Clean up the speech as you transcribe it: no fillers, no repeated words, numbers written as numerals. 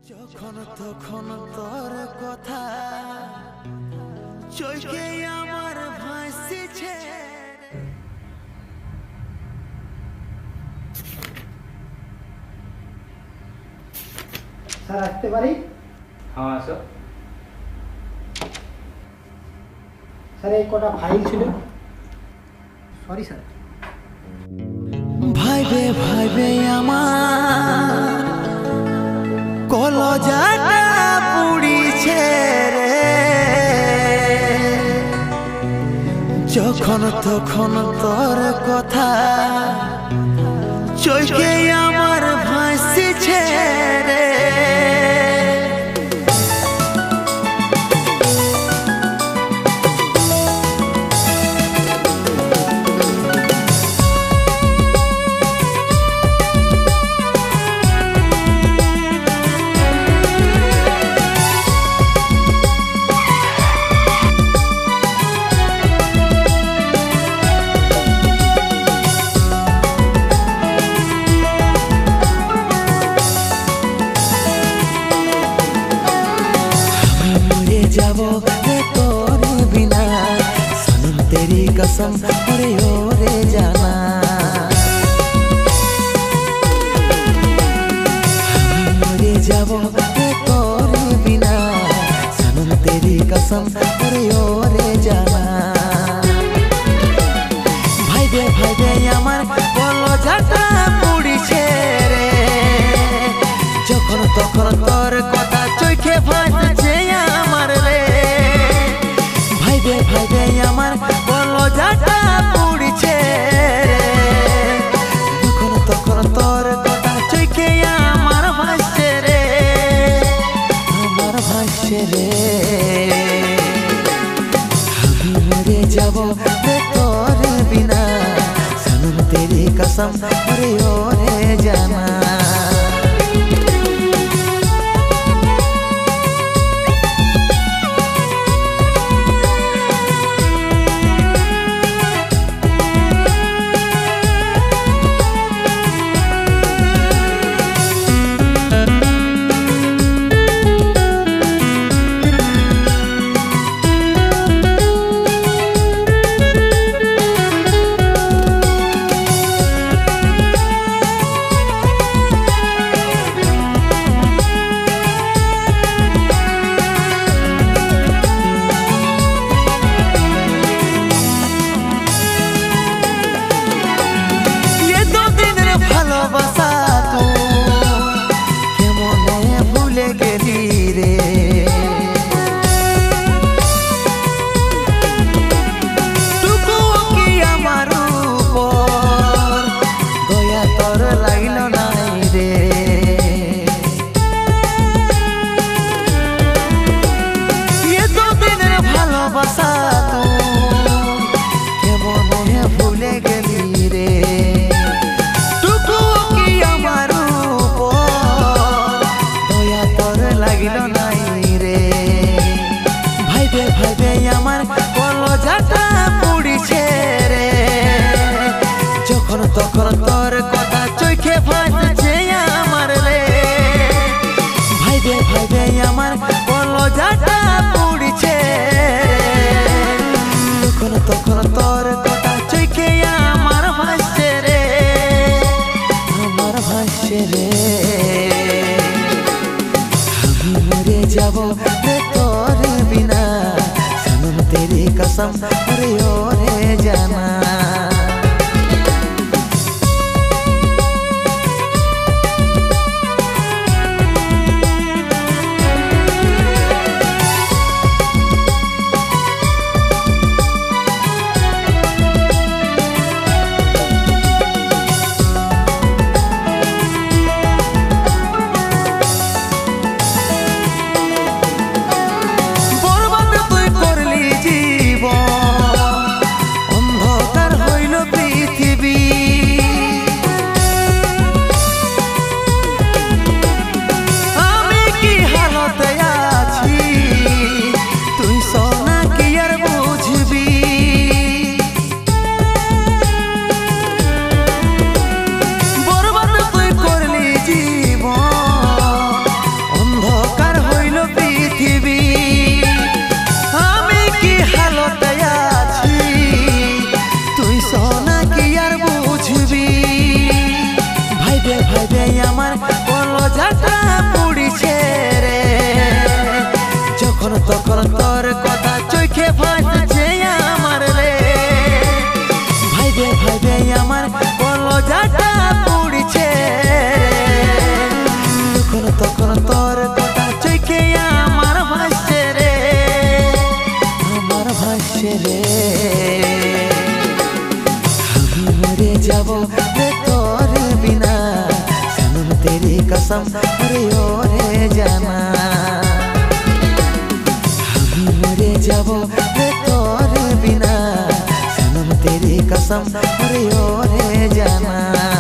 যখন তখন তোর কথা চোখে আমার ভাসিছে। স্যার আসতে পারি? হ্যাঁ আসো। স্যার এই কটা ফাইল ছিল। Sorry sir. ভাইবে ভাইবে আমার কলজাটা পুড়িছে রে, যখন তখন তোর কথা চোখে আমার ভাসিছে রে। जाबो तोरे बिना सनम तेरी कसम अरे ओरे जाना। मरे जाबो तोरे बिना सनम तेरी कसम अरे ओरे जाना। भाइबे भाइबे आमार कलजाटा पुड़िছে रे, যখন তখন তোর কথা চোখে ভাসছে আমার রে। ভাইবে ভাইবে আমার কলজাটা পুড়িছে রে, যখন তখন তোর কথা চোখে আমার ভাসছে রে, আমার ভাসছে রে। আমি মরে যাব তোর বিনা সনম তেরি কসম अरे ओरे जाना। তখন তোর কথা চোখে ভাসছে আমার রে। ভাইবে ভাইবে আমার কলজাটা পুড়িছে রে, তখন তখন তোর কথা চোখে আমার ভাসছে রে, আমার ভাসছে রে। আমি মরে যাব তোর বিনা সনম তেরি কসম अरे ओरे जाना। অন্ধকার ভাইবে আমার কলজাটা পুড়িছে রে যখন তখন তোর কথা চোখে ভাসছে আমার রে ভাইবে ভাইবে আমার কলজাটা পুড়িছে যখন তখন তোর কথা চোখে আমার ভাসছে রে আমার ভাসছে রে আমি মরে যাব রে তোর बिना सनम तेरी कसम अरे ओ रे जाना हम मरे जाबो रे तोर बिना सनम तेरी कसम अरे ओ रे जाना।